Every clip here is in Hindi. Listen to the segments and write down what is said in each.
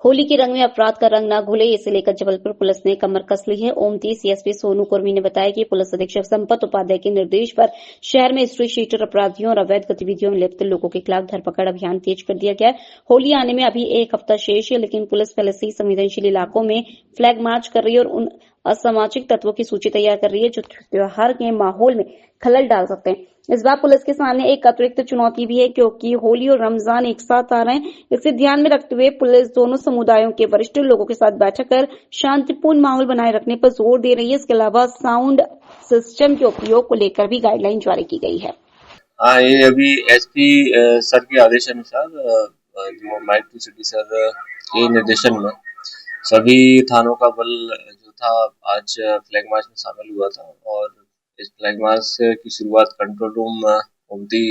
होली के रंग में अपराध का रंग न घुले, इसे लेकर जबलपुर पुलिस ने कमर कस ली है। ओमती सीएसपी सोनू कुर्मी ने बताया कि पुलिस अधीक्षक संपत उपाध्याय के निर्देश पर शहर में स्ट्रीट शीटर अपराधियों और अवैध गतिविधियों में लिप्त लोगों के खिलाफ धरपकड़ अभियान तेज कर दिया गया है। होली आने में अभी एक हफ्ता शेष है, लेकिन पुलिस पहले से ही संवेदनशील इलाकों में फ्लैग मार्च कर रही है और उन असामाजिक तत्वों की सूची तैयार कर रही है जो त्योहार के माहौल में खलल डाल सकते हैं। इस बार पुलिस के सामने एक अतिरिक्त चुनौती भी है, क्योंकि होली और रमजान एक साथ आ रहे हैं। इसे ध्यान में रखते हुए पुलिस दोनों समुदायों के वरिष्ठ लोगों के साथ बैठक कर शांतिपूर्ण माहौल बनाए रखने पर जोर दे रही है। इसके अलावा साउंड सिस्टम के उपयोग को लेकर भी गाइडलाइन जारी की गई है। ये अभी एसपी सर के आदेश अनुसार जो माइक टू सिटी सर के निर्देशन में सभी थानों का बल जो था आज फ्लैग मार्च में शामिल हुआ था और इस फ्लैग मार्च की शुरुआत कंट्रोल रूम ओमती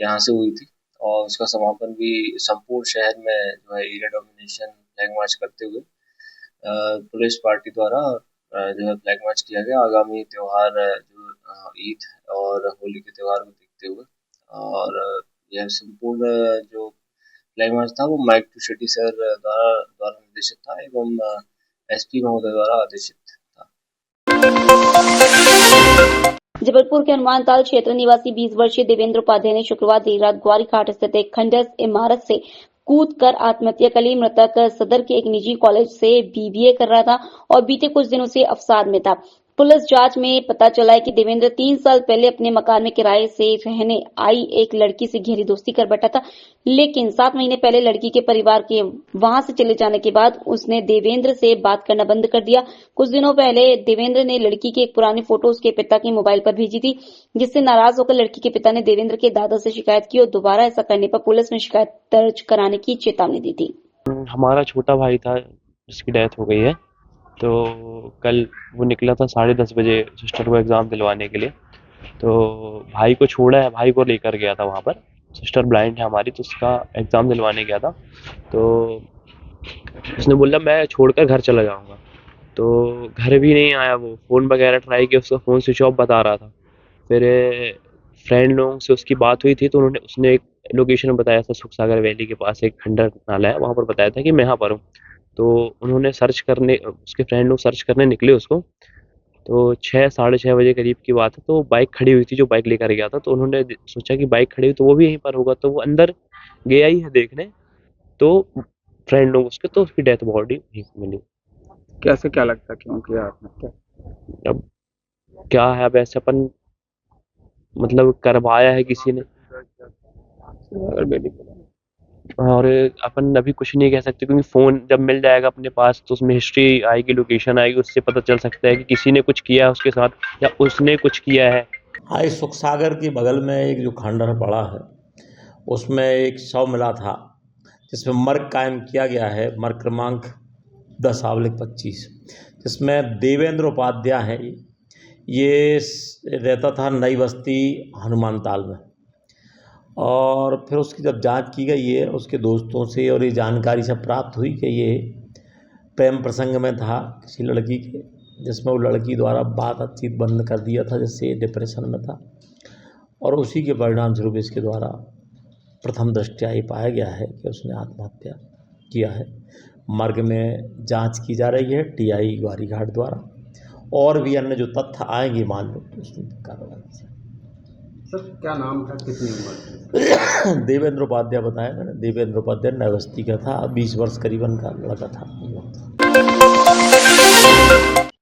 यहाँ से हुई थी और उसका समापन भी संपूर्ण शहर में जो है एरिया डोमिनेशन फ्लैग मार्च करते हुए पुलिस पार्टी द्वारा जो है फ्लैग मार्च किया गया। आगामी त्योहार जो ईद और होली के त्योहार को देखते हुए और यह संपूर्ण जो फ्लैग मार्च था वो माइक टू सिटी सर द्वारा निर्देशित था एवं एसपी महोदय द्वारा आदेशित था। जबलपुर के हनुमानताल क्षेत्र निवासी 20 वर्षीय देवेंद्र उपाध्याय ने शुक्रवार देर रात ग्वारी घाट स्थित एक खंडर इमारत से कूदकर आत्महत्या कर ली। मृतक सदर के एक निजी कॉलेज से बीबीए कर रहा था और बीते कुछ दिनों से अवसाद में था। पुलिस जांच में पता चला है कि देवेंद्र 3 साल पहले अपने मकान में किराए से रहने आई एक लड़की से गहरी दोस्ती कर बैठा था, लेकिन 7 महीने पहले लड़की के परिवार के वहां से चले जाने के बाद उसने देवेंद्र से बात करना बंद कर दिया। कुछ दिनों पहले देवेंद्र ने लड़की की एक पुरानी फोटो उसके पिता के मोबाइल पर भेजी थी, जिससे नाराज होकर लड़की के पिता ने देवेंद्र के दादा से शिकायत की और दोबारा ऐसा करने पर पुलिस ने शिकायत दर्ज कराने की चेतावनी दी थी। हमारा छोटा भाई था जिसकी डेथ हो गई है, तो कल वो निकला था 10:30 बजे सिस्टर को एग्ज़ाम दिलवाने के लिए। तो भाई को छोड़ा है, भाई को लेकर गया था वहाँ पर। सिस्टर ब्लाइंड है हमारी, तो उसका एग्ज़ाम दिलवाने गया था। तो उसने बोला मैं छोड़कर घर चला जाऊँगा, तो घर भी नहीं आया। वो फ़ोन वगैरह ट्राई किया, उसका फ़ोन स्विच ऑफ बता रहा था। फिर फ्रेंड लोगों से उसकी बात हुई थी, तो उसने एक लोकेशन बताया था, सुखसागर वैली के पास एक खंडर नाला है, वहाँ पर बताया था कि मैं यहाँ पर हूँ। तो उन्होंने उसके फ्रेंड लोग सर्च करने निकले उसको। तो 6 साढ़े 6 बजे करीब की बात है, तो बाइक खड़ी हुई थी, जो बाइक लेकर गया था। तो उन्होंने सोचा कि बाइक खड़ी हुई तो वो भी यहीं पर होगा, तो वो अंदर गया ही है देखने, तो फ्रेंड लोग उसके, तो उसकी डेथ बॉडी वहीं से मिली। कैसे, क्या लगता है क्यों किया आत्महत्या? अब क्या है, अब ऐसे अपन मतलब करवाया है किसी ने, और अपन अभी कुछ नहीं कह सकते, क्योंकि फ़ोन जब मिल जाएगा अपने पास तो उसमें हिस्ट्री आएगी, लोकेशन आएगी, उससे पता चल सकता है कि किसी ने कुछ किया है उसके साथ या उसने कुछ किया है। हाँ, इस सुखसागर के बगल में एक जो खंडहर पड़ा है, उसमें एक शव मिला था जिसमें मर्ग कायम किया गया है, मर्ग क्रमांक 10/25, जिसमें देवेंद्र उपाध्याय है। ये रहता था नई बस्ती हनुमानताल में। और फिर उसकी जब जांच की गई है उसके दोस्तों से, और ये जानकारी सब प्राप्त हुई कि ये प्रेम प्रसंग में था किसी लड़की के, जिसमें वो लड़की द्वारा बातचीत बंद कर दिया था, जिससे डिप्रेशन में था, और उसी के परिणाम स्वरूप इसके द्वारा प्रथम दृष्टया ये पाया गया है कि उसने आत्महत्या किया है। मर्ग में जांच की जा रही है टीआई ग्वारी घाट द्वारा, और भी अन्य जो तथ्य आएंगे मालूम तो उसमें कार्रवाई। सर, क्या नाम था, कितनी उम्र? देवेंद्र उपाध्याय बताया मैंने, देवेंद्र उपाध्याय नई बस्ती का था, 20 वर्ष करीबन का लड़का था।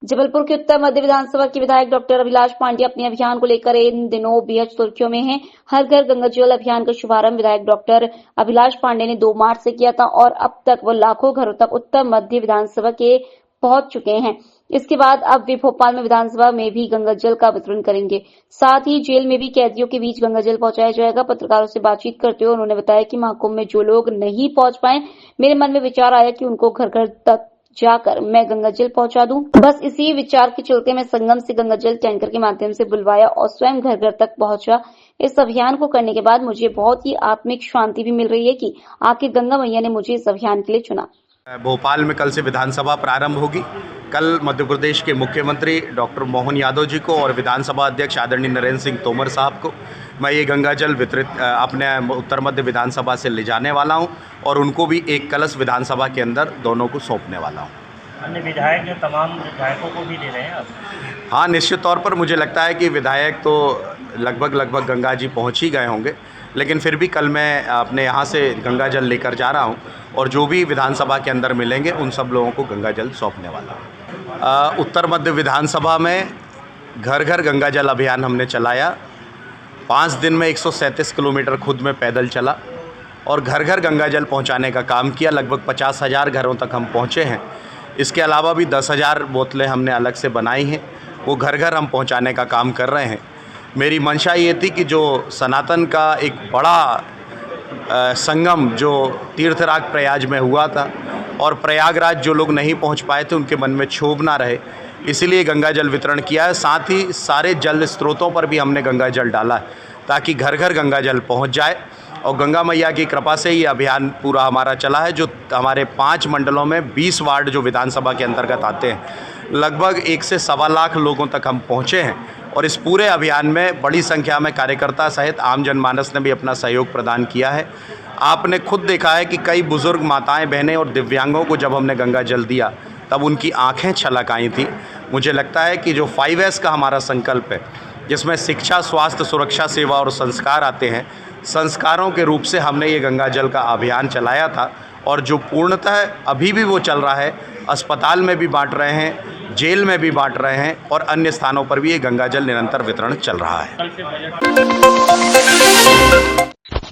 जबलपुर के उत्तर मध्य विधानसभा के विधायक डॉक्टर अभिलाष पांडे अपने अभियान को लेकर इन दिनों बेहद सुर्खियों में हैं। हर घर गंगा जल अभियान का शुभारंभ विधायक डॉक्टर अभिलाष पांडे ने 2 मार्च से किया था और अब तक वो लाखों घरों तक उत्तर मध्य विधानसभा के पहुंच चुके हैं। इसके बाद अब वे भोपाल में विधानसभा में भी गंगा जल का वितरण करेंगे। साथ ही जेल में भी कैदियों के बीच गंगा जल पहुंचाया जाएगा। पत्रकारों से बातचीत करते हुए उन्होंने बताया कि महाकुंभ में जो लोग नहीं पहुंच पाए, मेरे मन में विचार आया कि उनको घर घर तक जाकर मैं गंगा जल पहुंचा दूं। बस इसी विचार के चलते मैं संगम से गंगा जल टैंकर के माध्यम से बुलवाया और स्वयं घर घर तक पहुंचा। इस अभियान को करने के बाद मुझे बहुत ही आत्मिक शांति भी मिल रही है कि आखिर गंगा मैया ने मुझे इस अभियान के लिए चुना। भोपाल में कल से विधानसभा प्रारंभ होगी। कल मध्य प्रदेश के मुख्यमंत्री डॉक्टर मोहन यादव जी को और विधानसभा अध्यक्ष आदरणीय नरेंद्र सिंह तोमर साहब को मैं ये गंगा जल वितरित अपने उत्तर मध्य विधानसभा से ले जाने वाला हूँ और उनको भी एक कलश विधानसभा के अंदर दोनों को सौंपने वाला हूँ। अन्य विधायक जो तमाम विधायकों को भी दे रहे हैं आप? हाँ, निश्चित तौर पर मुझे लगता है कि विधायक तो लगभग गंगा जी पहुँच ही गए होंगे, लेकिन फिर भी कल मैं अपने यहाँ से गंगा जल लेकर जा रहा हूँ और जो भी विधानसभा के अंदर मिलेंगे उन सब लोगों को गंगा जल सौंपने वाला हूँ। उत्तर मध्य विधानसभा में घर घर गंगा जल अभियान हमने चलाया। 5 दिन में 137 किलोमीटर खुद में पैदल चला और घर घर गंगा जल पहुँचाने का काम किया। लगभग 50,000 घरों तक हम पहुँचे हैं। इसके अलावा भी 10,000 बोतलें हमने अलग से बनाई हैं, वो घर घर हम पहुँचाने का काम कर रहे हैं। मेरी मंशा ये थी कि जो सनातन का एक बड़ा संगम जो तीर्थराज प्रयाग में हुआ था और प्रयागराज जो लोग नहीं पहुंच पाए थे उनके मन में क्षोभ ना रहे, इसलिए गंगा जल वितरण किया है। साथ ही सारे जल स्रोतों पर भी हमने गंगा जल डाला है ताकि घर घर गंगा जल पहुंच जाए और गंगा मैया की कृपा से ये अभियान पूरा हमारा चला है। जो हमारे 5 मंडलों में 20 वार्ड जो विधानसभा के अंतर्गत आते हैं, लगभग 1 से सवा लाख लोगों तक हम पहुँचे हैं और इस पूरे अभियान में बड़ी संख्या में कार्यकर्ता सहित आम जनमानस ने भी अपना सहयोग प्रदान किया है। आपने खुद देखा है कि कई बुज़ुर्ग माताएं, बहनें और दिव्यांगों को जब हमने गंगा जल दिया तब उनकी आंखें छलक आई थी। मुझे लगता है कि जो 5S का हमारा संकल्प है, जिसमें शिक्षा, स्वास्थ्य, सुरक्षा, सेवा और संस्कार आते हैं, संस्कारों के रूप से हमने ये गंगा जल का अभियान चलाया था और जो पूर्णतः अभी भी वो चल रहा है। अस्पताल में भी बांट रहे हैं, जेल में भी बांट रहे हैं और अन्य स्थानों पर भी ये गंगा जल निरंतर वितरण चल रहा है।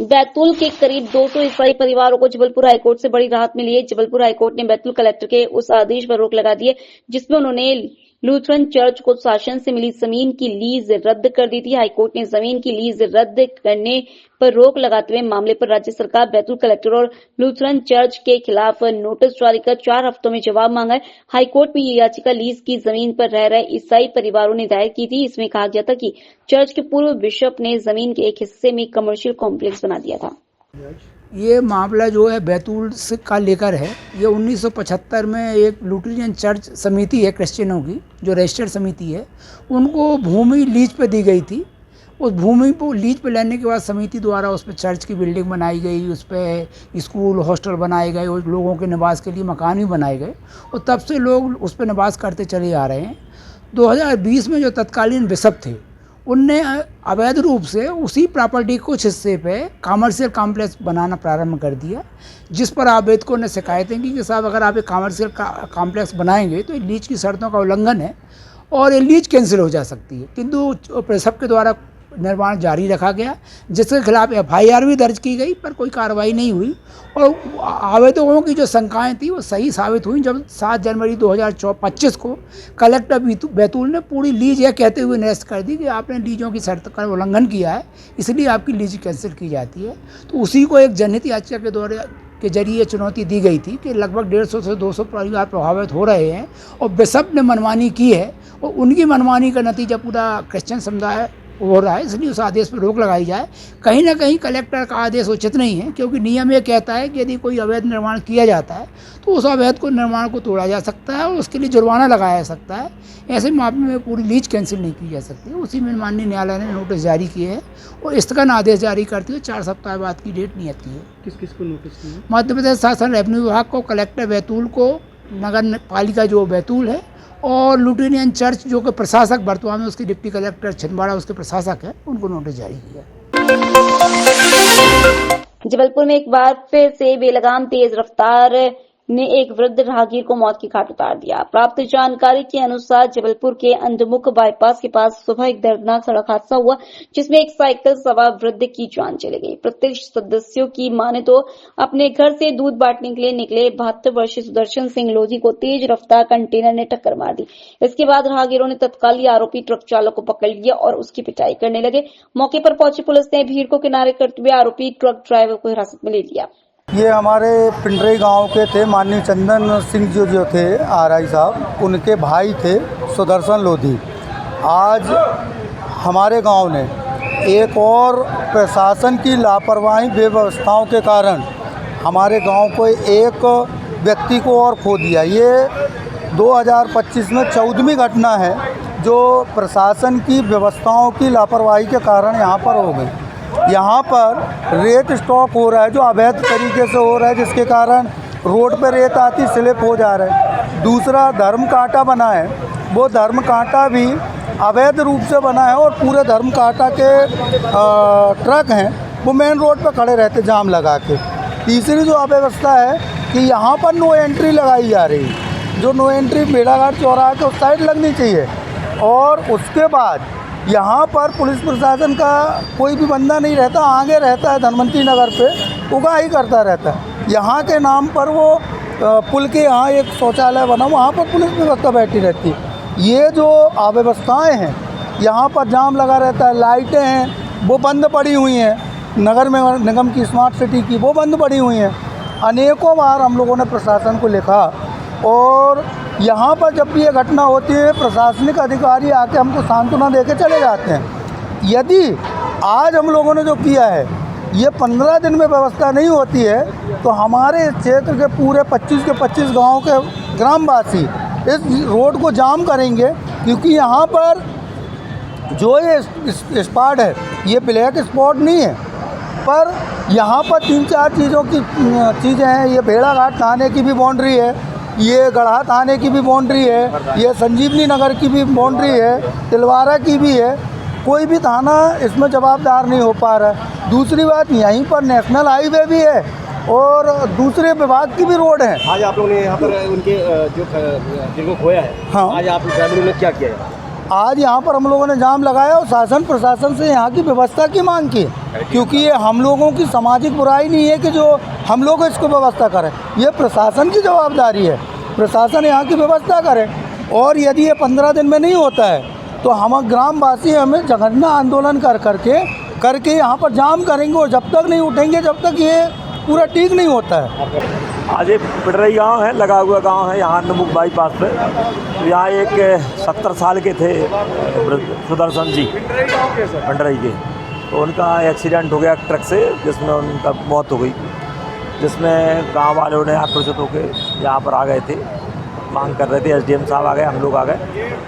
बैतूल के करीब 200 ईसाई परिवारों को जबलपुर हाईकोर्ट से बड़ी राहत मिली है। जबलपुर हाईकोर्ट ने बैतूल कलेक्टर के उस आदेश पर रोक लगा दी है जिसमें उन्होंने लूथरन चर्च को शासन से मिली जमीन की लीज रद्द कर दी थी। हाईकोर्ट ने जमीन की लीज रद्द करने पर रोक लगाते हुए मामले पर राज्य सरकार, बैतूल कलेक्टर और लूथरन चर्च के खिलाफ नोटिस जारी कर 4 हफ्तों में जवाब मांगा है। हाईकोर्ट में ये याचिका लीज की जमीन पर रह रहे ईसाई परिवारों ने दायर की थी। इसमें कहा गया था कि चर्च के पूर्व बिशप ने जमीन के एक हिस्से में कमर्शियल कॉम्प्लेक्स बना दिया था। ये मामला जो है बैतूल से का लेकर है। ये 1975 में एक लुथेरियन चर्च समिति है क्रिश्चियनों की, जो रजिस्टर्ड समिति है, उनको भूमि लीज पे दी गई थी। उस भूमि को लीज पे लेने के बाद समिति द्वारा उस पर चर्च की बिल्डिंग बनाई गई, उस पर स्कूल, हॉस्टल बनाए गए और लोगों के निवास के लिए मकान भी बनाए गए और तब से लोग उस पर निवास करते चले आ रहे हैं। 2020 में जो तत्कालीन बिशप थे उनने अवैध रूप से उसी प्रॉपर्टी कुछ हिस्से पे कमर्शियल कॉम्प्लेक्स बनाना प्रारंभ कर दिया, जिस पर आवेदकों ने शिकायतें की कि साहब अगर आप एक कमर्शियल कॉम्प्लेक्स बनाएंगे तो लीज की शर्तों का उल्लंघन है और ये लीज कैंसिल हो जा सकती है। किंतु बिशप के द्वारा निर्माण जारी रखा गया, जिसके खिलाफ FIR भी दर्ज की गई पर कोई कार्रवाई नहीं हुई और आवेदकों की जो शंकाएं थी वो सही साबित हुई जब 7 जनवरी 2025 को कलेक्टर बैतूल ने पूरी लीज यह कहते हुए निरस्त कर दी कि आपने लीजों की शर्त का उल्लंघन किया है, इसलिए आपकी लीज कैंसिल की जाती है। तो उसी को एक जनहित याचिका के द्वारा के जरिए चुनौती दी गई थी कि लगभग 150 से 200 परिवार प्रभावित हो रहे हैं और बिशप ने मनमानी की है और उनकी मनमानी का नतीजा पूरा क्रिश्चियन समुदाय हो रहा है, इसलिए उस आदेश पर रोक लगाई जाए। कहीं ना कहीं कलेक्टर का आदेश उचित नहीं है, क्योंकि नियम ये कहता है कि यदि कोई अवैध निर्माण किया जाता है तो उस अवैध निर्माण को तोड़ा जा सकता है और उसके लिए जुर्माना लगाया जा सकता है। ऐसे मामले में पूरी लीज कैंसिल नहीं की जा सकती। उसी में माननीय न्यायालय ने नोटिस जारी किए हैं और स्थगन आदेश जारी करते हुए 4 सप्ताह बाद की डेट नियत की है। किस किस को नोटिस किया? मध्य प्रदेश शासन रेवेन्यू विभाग को, कलेक्टर बैतूल को, नगर पालिका जो बैतूल है और लुथेरियन चर्च जो कि प्रशासक वर्तमान में उसके डिप्टी कलेक्टर छिंदवाड़ा उसके प्रशासक है, उनको नोटिस जारी किया। जबलपुर में एक बार फिर से बेलगाम तेज रफ्तार ने एक वृद्ध राहगीर को मौत की घाट उतार दिया। प्राप्त जानकारी के अनुसार जबलपुर के अंधमुख बाईपास के पास सुबह एक दर्दनाक सड़क हादसा हुआ जिसमें एक साइकिल सवार वृद्ध की जान चली गई। प्रत्यक्ष सदस्यों की माने तो अपने घर से दूध बांटने के लिए निकले 72 वर्षीय सुदर्शन सिंह लोधी को तेज रफ्तार कंटेनर ने टक्कर मार दी। इसके बाद राहगीरों ने तत्काल आरोपी ट्रक चालक को पकड़ लिया और उसकी पिटाई करने लगे। मौके पर पहुंची पुलिस ने भीड़ को किनारे करते हुए आरोपी ट्रक ड्राइवर को हिरासत में ले लिया। ये हमारे पिंडरी गांव के थे, माननीय चंदन सिंह जो थे RI साहब, उनके भाई थे सुदर्शन लोधी। आज हमारे गांव ने एक और प्रशासन की लापरवाही, बेव्यवस्थाओं के कारण हमारे गांव को एक व्यक्ति को और खो दिया। ये 2025 में 14वीं घटना है जो प्रशासन की व्यवस्थाओं की लापरवाही के कारण यहाँ पर हो गई। यहाँ पर रेत स्टॉक हो रहा है जो अवैध तरीके से हो रहा है, जिसके कारण रोड पर रेत आती स्लिप हो जा रहा है। दूसरा धर्म कांटा बना है, वो धर्म कांटा भी अवैध रूप से बना है और पूरे धर्म कांटा के ट्रक हैं वो मेन रोड पर खड़े रहते जाम लगा के। तीसरी जो अव्यवस्था है कि यहाँ पर नो एंट्री लगाई जा रही है, जो नो एंट्री भेड़ाघाट चौराहे के उस साइड लगनी चाहिए। और उसके बाद यहाँ पर पुलिस प्रशासन का कोई भी बंदा नहीं रहता, आगे रहता है धनवंतरी नगर पे उगाही करता रहता है। यहाँ के नाम पर वो पुल के यहाँ एक शौचालय बना, वहाँ पर पुलिस व्यवस्था बैठी रहती है। ये जो अव्यवस्थाएँ हैं, यहाँ पर जाम लगा रहता है, लाइटें हैं वो बंद पड़ी हुई हैं, नगर में निगम की स्मार्ट सिटी की वो बंद पड़ी हुई हैं। अनेकों बार हम लोगों ने प्रशासन को लिखा और यहाँ पर जब भी ये घटना होती है प्रशासनिक अधिकारी आके हमको सांत्वना देके चले जाते हैं। यदि आज हम लोगों ने जो किया है ये 15 दिन में व्यवस्था नहीं होती है तो हमारे इस क्षेत्र के पूरे 25 के 25 गाँव के ग्रामवासी इस रोड को जाम करेंगे, क्योंकि यहाँ पर जो ये स्पॉट है ये ब्लैक स्पॉट नहीं है, पर यहाँ पर 3-4 चीज़ें हैं। ये भेड़ाघाट थाने की भी बाउंड्री है, ये गढ़ा थाने की भी बाउंड्री है, ये संजीवनी नगर की भी बाउंड्री है, तिलवारा की भी है। कोई भी थाना इसमें जवाबदार नहीं हो पा रहा है। दूसरी बात, यहीं पर नेशनल हाईवे भी है और दूसरे विभाग की भी रोड है। आज आप लोगों ने यहाँ पर उनके जो जिनको खोया है, हाँ, आज आप ग्रामीणों ने क्या किया है? आज यहाँ पर हम लोगों ने जाम लगाया और शासन प्रशासन से यहाँ की व्यवस्था की मांग की, क्योंकि ये हम लोगों की सामाजिक बुराई नहीं है कि जो हम लोग इसको व्यवस्था करें, ये प्रशासन की जवाबदारी है। प्रशासन यहाँ की व्यवस्था करे और यदि ये 15 दिन में नहीं होता है तो हम ग्रामवासी हमें जघन्य आंदोलन करके यहाँ पर जाम करेंगे और जब तक नहीं उठेंगे जब तक ये पूरा ठीक नहीं होता है। आज एक पिटरई गांव है, लगा हुआ गांव है यहाँ नमुक बाईपास पे। यहाँ एक 70 साल के थे सुदर्शन जी पिटरई के, तो उनका एक्सीडेंट हो गया ट्रक से जिसमें उनका मौत हो गई, जिसमें गांव वालों ने आक्रोशित होकर यहाँ पर आ गए थे, मांग कर रहे थे। एसडीएम साहब आ गए, हम लोग आ गए,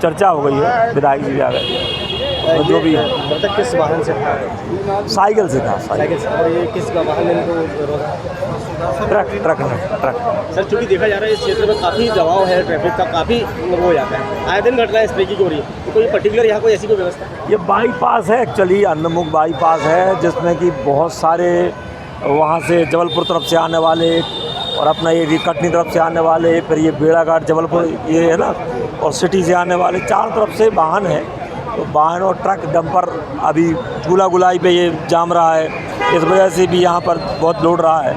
चर्चा हो गई है, विधायक जी भी आ गए। तो जो भी है तक किस वाहन से था? साइकिल से था। साइकिल से। और ये किस वाहन में ट्रक। सर चूँकि देखा जा रहा है इस क्षेत्र में काफ़ी दबाव है, ट्रैफिक का काफ़ी हो जाता है, आए दिन घटना इस तरीके की हो रही है, तो कोई पर्टिकुलर यहाँ कोई ऐसी कोई व्यवस्था? ये बाईपास है एक्चुअली, अन्नमुख बाईपास है, जिसमें कि बहुत सारे वहाँ से जबलपुर तरफ से आने वाले और अपना ये कटनी तरफ से आने वाले, फिर ये भेड़ाघाट जबलपुर ये है ना, और सिटी से आने वाले चारों तरफ से वाहन है। तो वाहन और ट्रक डंपर अभी झूला गुलाई पे ये जाम रहा है, इस वजह से भी यहाँ पर बहुत लोड रहा है,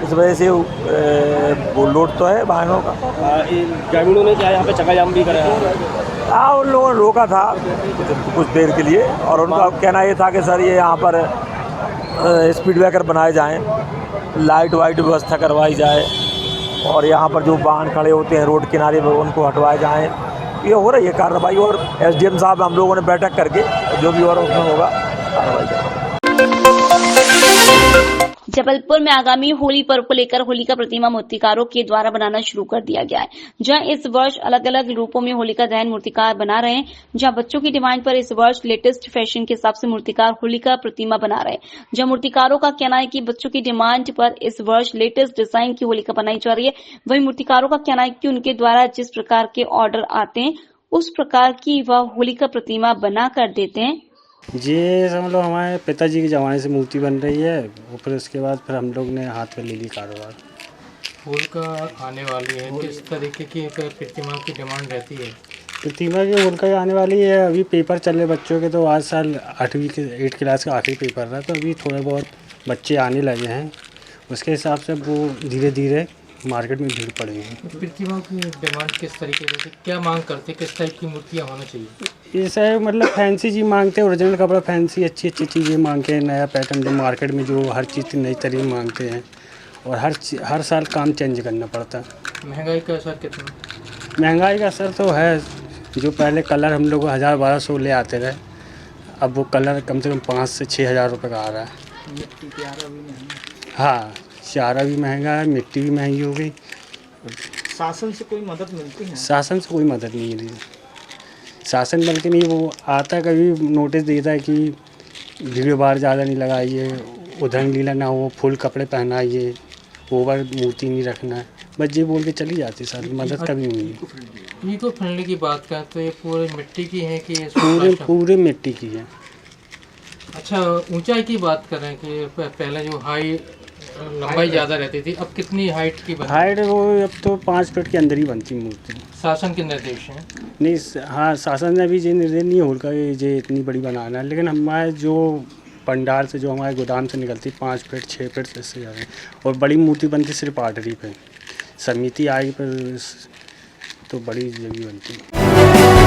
इस वजह से वो लोड तो है वाहनों का। ग्रामीणों ने क्या यहाँ पे चक्का जाम भी कराया? हाँ, उन लोगों ने रोका था कुछ देर के लिए और उनका कहना ये था कि सर ये यहाँ पर स्पीड ब्रेकर बनाए जाएँ, लाइट वाइट व्यवस्था करवाई जाए और यहाँ पर जो वाहन खड़े होते हैं रोड किनारे पर उनको हटवाए जाएँ। ये हो रही है कार्रवाई और एसडीएम साहब हम लोगों ने बैठक करके जो भी और उसमें होगा कार्रवाई करेंगे। जबलपुर में आगामी होली पर्व को लेकर होलिका प्रतिमा मूर्तिकारों के द्वारा बनाना शुरू कर दिया गया है, जहां इस वर्ष अलग अलग रूपों में होलिका दहन मूर्तिकार बना रहे हैं। जहां बच्चों की डिमांड पर इस वर्ष लेटेस्ट फैशन के हिसाब से मूर्तिकार होलिका प्रतिमा बना रहे हैं। जहां मूर्तिकारों का कहना है कि बच्चों की डिमांड पर इस वर्ष लेटेस्ट डिजाइन की होलिका बनाई जा रही है। वहीं मूर्तिकारों का कहना है कि उनके द्वारा जिस प्रकार के ऑर्डर आते हैं उस प्रकार की वह होलिका प्रतिमा बना कर देते हैं। ये समझ लो हमारे पिताजी के ज़माने से मूर्ति बन रही है और फिर उसके बाद फिर हम लोग ने हाथ पे ले ली कारोबार। होलिका आने वाली है, किस तरीके की प्रतिमा की डिमांड रहती है? प्रतिमा की होलिका आने वाली है, अभी पेपर चल रहे बच्चों के, तो आज साल 8वीं क्लास का आखिरी पेपर रहा, तो अभी थोड़ा बहुत बच्चे आने लगे हैं, उसके हिसाब से वो धीरे धीरे मार्केट में भीड़ पड़ेगी। प्रतिमा की डिमांड किस तरीके से, क्या मांग करते, किस टाइप की मूर्तियाँ होना चाहिए? ये सब मतलब फैंसी चीज़ मांगते हैं, ओरिजिनल कपड़ा, फैंसी अच्छी चीज़ें मांगते हैं, नया पैटर्न जो मार्केट में जो हर चीज़ की नई तरीके मांगते हैं और हर साल काम चेंज करना पड़ता है। महंगाई का असर कितना? महंगाई का असर तो है, जो पहले कलर हम लोग 1000-1200 ले आते रहे, अब वो कलर कम से कम 5 से 6 हज़ार रुपये का आ रहा है। मिट्टी चारा भी महंगा? हाँ, चारा भी महंगा है, मिट्टी भी महंगी हो गई, करते। शासन से कोई मदद मिलती है? शासन से कोई मदद नहीं मिली। शासन बल्कि नहीं, वो आता कभी नोटिस देता है कि वीडियो बार ज़्यादा नहीं लगाइए, उधर लीला ना हो, फुल कपड़े पहनाइए, ओवर मूर्ति नहीं रखना है, बस ये बोल के चली जाती सर, मदद कभी नहीं हुई। इको फ्रेंडली की बात करें तो ये पूरे मिट्टी की है कि पूरे मिट्टी की है। अच्छा, ऊंचाई की बात करें कि पहले जो लंबाई ज़्यादा रहती थी, अब कितनी हाइट की बनती है? हाइट वो अब तो 5 फीट के अंदर ही बनती मूर्ति। शासन के निर्देश हैं? नहीं, हाँ, शासन ने अभी ये निर्देश नहीं होगा ये इतनी बड़ी बनाना है, लेकिन हमारे जो पंडाल से, जो हमारे गोदाम से निकलती 5 फीट 6 फीट से इससे ज़्यादा, और बड़ी मूर्ति बनती सिर्फ आर्टरी पे। समिति आई पर तो बड़ी जगह बनती है।